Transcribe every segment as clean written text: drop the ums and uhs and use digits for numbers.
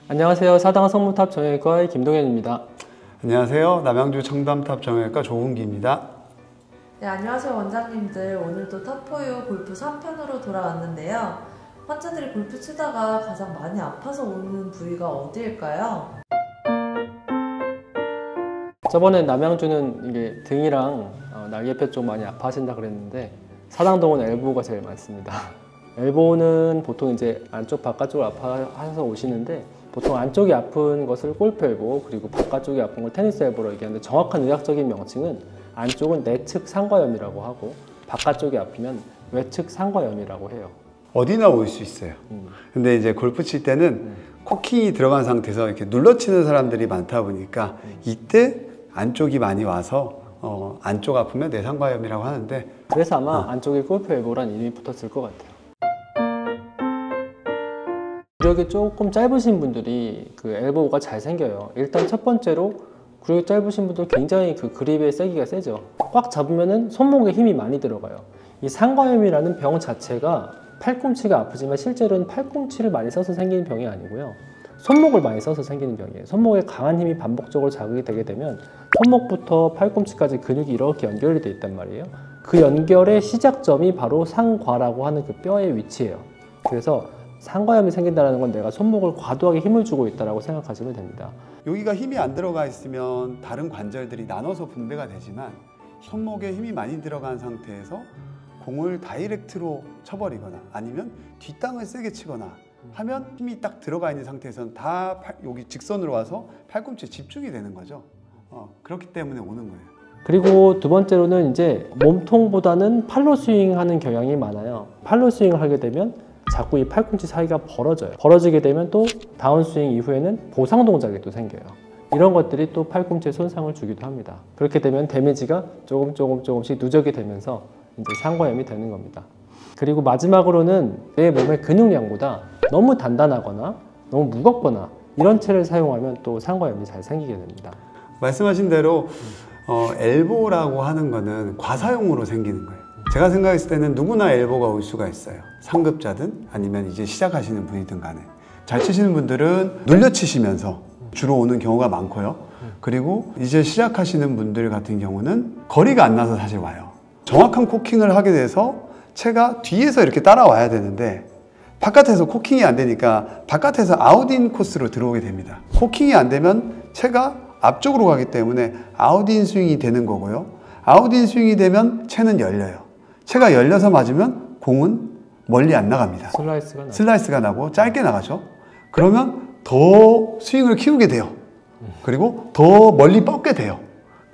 안녕하세요. 사당 성모탑 정형외과의 김동현입니다. 안녕하세요. 남양주 청담탑 정형외과 조훈기입니다. 네, 안녕하세요 원장님들. 오늘도 탑4U 골프 3편으로 돌아왔는데요. 환자들이 골프 치다가 가장 많이 아파서 오는 부위가 어디일까요? 저번에 남양주는 이게 등이랑 날개뼈 쪽 많이 아파하신다 그랬는데 사당동은 엘보가 제일 많습니다. 엘보는 보통 이제 안쪽 바깥쪽을 아파하셔서 오시는데 보통 안쪽이 아픈 것을 골프 엘보, 그리고 바깥쪽이 아픈 걸 테니스 엘보로 얘기하는데 정확한 의학적인 명칭은 안쪽은 내측 상과염이라고 하고 바깥쪽이 아프면 외측 상과염이라고 해요. 어디나 올 수 있어요. 근데 이제 골프 칠 때는 코킹이 들어간 상태에서 이렇게 눌러치는 사람들이 많다 보니까 이때 안쪽이 많이 와서 안쪽 아프면 내상과염이라고 하는데, 그래서 아마 안쪽에 골프 엘보란 이름이 붙었을 것 같아요. 구력이 조금 짧으신 분들이 그 엘보가 잘 생겨요. 일단 첫 번째로 구력이 짧으신 분들 굉장히 그 그립의 세기가 세죠. 꽉 잡으면은 손목에 힘이 많이 들어가요. 이 상과염이라는 병 자체가 팔꿈치가 아프지만 실제로는 팔꿈치를 많이 써서 생기는 병이 아니고요. 손목을 많이 써서 생기는 병이에요. 손목에 강한 힘이 반복적으로 자극이 되게 되면 손목부터 팔꿈치까지 근육이 이렇게 연결이 돼 있단 말이에요. 그 연결의 시작점이 바로 상과라고 하는 그 뼈의 위치예요. 그래서 상과염이 생긴다는 건 내가 손목을 과도하게 힘을 주고 있다고 생각하시면 됩니다. 여기가 힘이 안 들어가 있으면 다른 관절들이 나눠서 분배가 되지만 손목에 힘이 많이 들어간 상태에서 공을 다이렉트로 쳐버리거나 아니면 뒷땅을 세게 치거나 하면 힘이 딱 들어가 있는 상태에서는 다 여기 직선으로 와서 팔꿈치에 집중이 되는 거죠. 그렇기 때문에 오는 거예요. 그리고 두 번째로는 이제 몸통보다는 팔로 스윙하는 경향이 많아요. 팔로 스윙을 하게 되면 자꾸 이 팔꿈치 사이가 벌어져요. 벌어지게 되면 또 다운스윙 이후에는 보상 동작이 또 생겨요. 이런 것들이 또 팔꿈치에 손상을 주기도 합니다. 그렇게 되면 데미지가 조금씩 누적이 되면서 이제 상과염이 되는 겁니다. 그리고 마지막으로는 내 몸의 근육량보다 너무 단단하거나 너무 무겁거나 이런 채를 사용하면 또 상과염이 잘 생기게 됩니다. 말씀하신 대로 엘보라고 하는 거는 과사용으로 생기는 거예요. 제가 생각했을 때는 누구나 엘보가 올 수가 있어요. 상급자든 아니면 이제 시작하시는 분이든 간에. 잘 치시는 분들은 눌려 치시면서 주로 오는 경우가 많고요. 그리고 이제 시작하시는 분들 같은 경우는 거리가 안 나서 사실 와요. 정확한 코킹을 하게 돼서 채가 뒤에서 이렇게 따라와야 되는데 바깥에서 코킹이 안 되니까 바깥에서 아웃인 코스로 들어오게 됩니다. 코킹이 안 되면 채가 앞쪽으로 가기 때문에 아웃인 스윙이 되는 거고요. 아웃인 스윙이 되면 채는 열려요. 채가 열려서 맞으면 공은 멀리 안 나갑니다. 슬라이스가 나고 짧게 나가죠. 그러면 더 스윙을 키우게 돼요. 그리고 더 멀리 뻗게 돼요.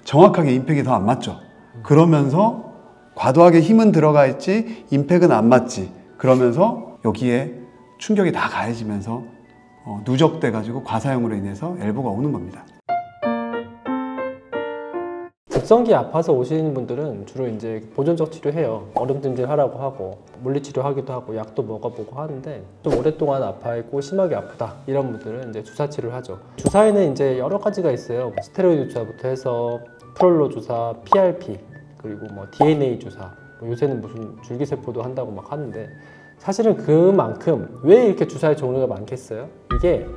정확하게 임팩이 더 안 맞죠. 그러면서 과도하게 힘은 들어가 있지 임팩은 안 맞지. 그러면서 여기에 충격이 다 가해지면서 누적돼 가지고 과사용으로 인해서 엘보가 오는 겁니다. 급성기 아파서 오시는 분들은 주로 이제 보존적 치료해요. 얼음찜질 하라고 하고 물리치료 하기도 하고 약도 먹어보고 하는데 좀 오랫동안 아파있고 심하게 아프다 이런 분들은 이제 주사 치료를 하죠. 주사에는 이제 여러 가지가 있어요. 스테로이드 주사부터 해서 프롤로 주사, PRP, 그리고 뭐 DNA 주사, 요새는 무슨 줄기세포도 한다고 막 하는데 사실은 그만큼 왜 이렇게 주사의 종류가 많겠어요? 이게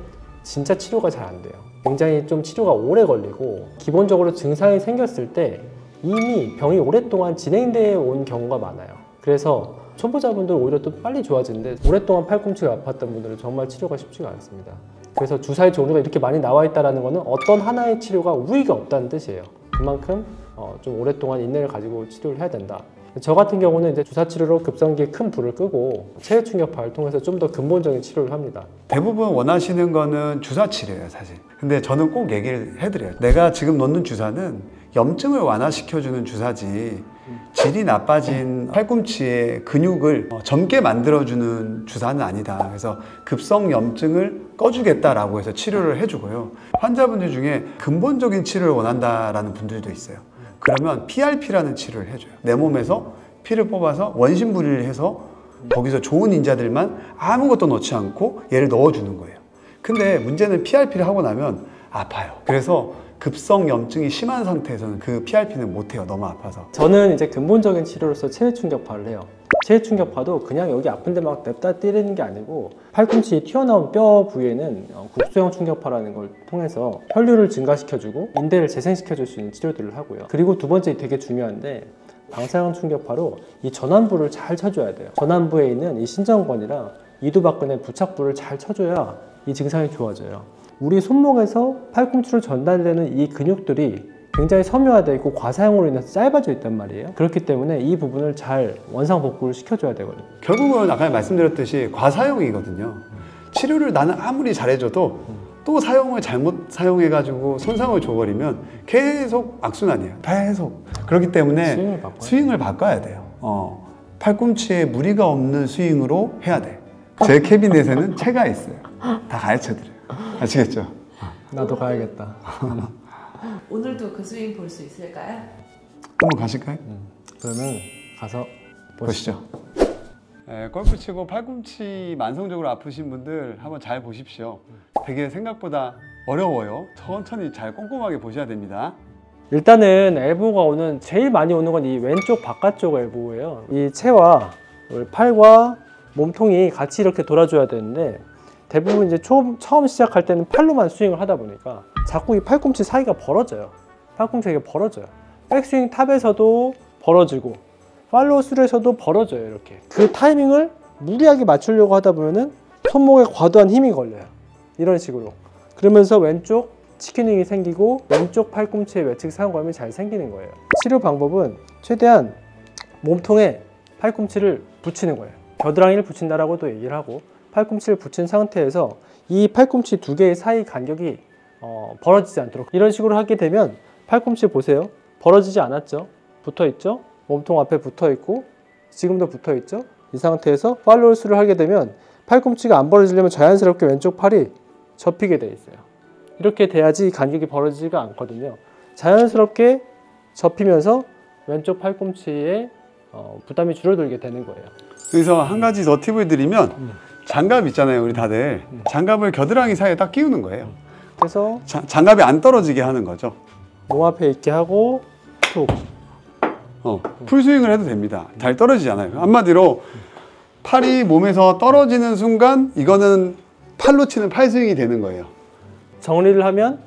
진짜 치료가 잘 안 돼요. 굉장히 좀 치료가 오래 걸리고 기본적으로 증상이 생겼을 때 이미 병이 오랫동안 진행되어 온 경우가 많아요. 그래서 초보자분들 오히려 또 빨리 좋아지는데 오랫동안 팔꿈치가 아팠던 분들은 정말 치료가 쉽지가 않습니다. 그래서 주사의 종류가 이렇게 많이 나와 있다는 것은 어떤 하나의 치료가 우위가 없다는 뜻이에요. 그만큼 좀 오랫동안 인내를 가지고 치료를 해야 된다. 저 같은 경우는 이제 주사 치료로 급성기에 큰 불을 끄고 체외 충격파를 통해서 좀 더 근본적인 치료를 합니다. 대부분 원하시는 거는 주사 치료예요, 사실. 근데 저는 꼭 얘기를 해드려요. 내가 지금 놓는 주사는 염증을 완화시켜주는 주사지 질이 나빠진 팔꿈치의 근육을 젊게 만들어주는 주사는 아니다. 그래서 급성 염증을 꺼주겠다라고 해서 치료를 해주고요. 환자분들 중에 근본적인 치료를 원한다라는 분들도 있어요. 그러면 PRP라는 치료를 해줘요. 내 몸에서 피를 뽑아서 원심부리를 해서 거기서 좋은 인자들만 아무것도 넣지 않고 얘를 넣어주는 거예요. 근데 문제는 PRP를 하고 나면 아파요. 그래서 급성 염증이 심한 상태에서는 그 PRP는 못해요. 너무 아파서. 저는 이제 근본적인 치료로서 체외 충격파를 해요. 체중격파도 그냥 여기 아픈데 막 냅다 때리는 게 아니고 팔꿈치 튀어나온 뼈 부위에는 국소형 충격파라는 걸 통해서 혈류를 증가시켜주고 인대를 재생시켜줄 수 있는 치료들을 하고요. 그리고 두 번째 되게 중요한데 방사형 충격파로 이 전완부를 잘 쳐줘야 돼요. 전완부에 있는 이 신전관이랑 이두박근의 부착부를 잘 쳐줘야 이 증상이 좋아져요. 우리 손목에서 팔꿈치로 전달되는 이 근육들이 굉장히 섬유화되어 있고 과사용으로 인해서 짧아져 있단 말이에요. 그렇기 때문에 이 부분을 잘 원상복구를 시켜줘야 되거든요. 결국은 아까 말씀드렸듯이 과사용이거든요. 치료를 나는 아무리 잘해줘도 또 사용을 잘못 사용해가지고 손상을 줘버리면 계속 악순환이에요. 계속. 그렇기 때문에 스윙을 바꿔야 돼요. 팔꿈치에 무리가 없는 스윙으로 해야 돼. 제 캐비넷에는 채가 있어요. 다 가르쳐드려요. 아시겠죠? 나도 가야겠다. 오늘도 그 스윙 볼 수 있을까요? 한번 가실까요? 그러면 가서 보시죠. 골프 치고 팔꿈치 만성적으로 아프신 분들 한번 잘 보십시오. 되게 생각보다 어려워요. 천천히 잘 꼼꼼하게 보셔야 됩니다. 일단은 엘보가 제일 많이 오는 건 이 왼쪽 바깥쪽 엘보예요. 이 채와 팔과 몸통이 같이 이렇게 돌아줘야 되는데 대부분 이제 처음 시작할 때는 팔로만 스윙을 하다 보니까 자꾸 이 팔꿈치 사이가 벌어져요. 팔꿈치가 벌어져요. 백스윙 탑에서도 벌어지고 팔로우 스루에서도 벌어져요. 이렇게 그 타이밍을 무리하게 맞추려고 하다 보면은 손목에 과도한 힘이 걸려요. 이런 식으로. 그러면서 왼쪽 치킨윙이 생기고 왼쪽 팔꿈치에 외측 사용감이 잘 생기는 거예요. 치료 방법은 최대한 몸통에 팔꿈치를 붙이는 거예요. 겨드랑이를 붙인다라고도 얘기를 하고 팔꿈치를 붙인 상태에서 이 팔꿈치 두 개의 사이 간격이 벌어지지 않도록 이런 식으로 하게 되면 팔꿈치 보세요. 벌어지지 않았죠? 붙어있죠? 몸통 앞에 붙어있고 지금도 붙어있죠? 이 상태에서 팔로우 스루를 하게 되면 팔꿈치가 안 벌어지려면 자연스럽게 왼쪽 팔이 접히게 돼 있어요. 이렇게 돼야지 간격이 벌어지지가 않거든요. 자연스럽게 접히면서 왼쪽 팔꿈치에 부담이 줄어들게 되는 거예요. 그래서 한 가지 더 팁을 드리면 장갑 있잖아요. 우리 다들 장갑을 겨드랑이 사이에 딱 끼우는 거예요. 그래서 장갑이 안 떨어지게 하는 거죠. 몸 앞에 있게 하고 툭. 풀스윙을 해도 됩니다. 잘 떨어지지 않아요. 한마디로 팔이 몸에서 떨어지는 순간 이거는 팔로 치는 팔스윙이 되는 거예요. 정리를 하면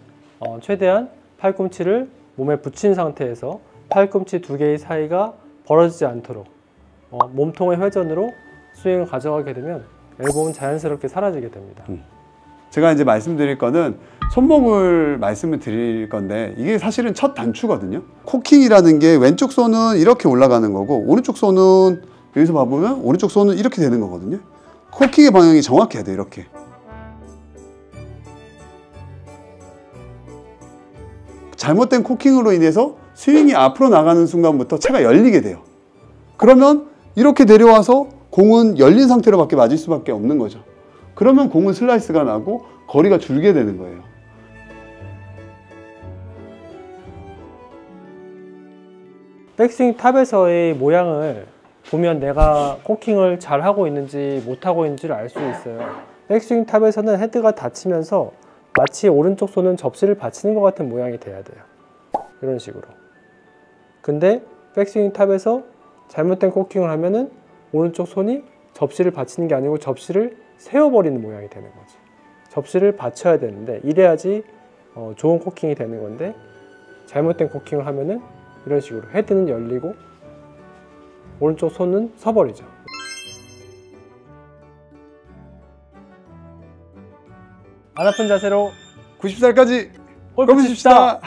최대한 팔꿈치를 몸에 붙인 상태에서 팔꿈치 두 개의 사이가 벌어지지 않도록 몸통의 회전으로 스윙을 가져가게 되면 엘보는 자연스럽게 사라지게 됩니다. 제가 이제 말씀드릴 거는 손목을 말씀을 드릴 건데 이게 사실은 첫 단추거든요. 코킹이라는 게 왼쪽 손은 이렇게 올라가는 거고 오른쪽 손은 여기서 봐보면 오른쪽 손은 이렇게 되는 거거든요. 코킹의 방향이 정확해야 돼요. 이렇게. 잘못된 코킹으로 인해서 스윙이 앞으로 나가는 순간부터 채가 열리게 돼요. 그러면 이렇게 내려와서 공은 열린 상태로 밖에 맞을 수밖에 없는 거죠. 그러면 공은 슬라이스가 나고 거리가 줄게 되는 거예요. 백스윙 탑에서의 모양을 보면 내가 코킹을 잘 하고 있는지 못하고 있는지를 알 수 있어요. 백스윙 탑에서는 헤드가 닫히면서 마치 오른쪽 손은 접시를 받치는 것 같은 모양이 돼야 돼요. 이런 식으로. 근데 백스윙 탑에서 잘못된 코킹을 하면은 오른쪽 손이 접시를 받치는 게 아니고 접시를 세워버리는 모양이 되는 거지. 접시를 받쳐야 되는데 이래야지 좋은 코킹이 되는 건데 잘못된 코킹을 하면은 이런 식으로 헤드는 열리고 오른쪽 손은 서버리죠. 안 아픈 자세로 90살까지 골프 칩시다.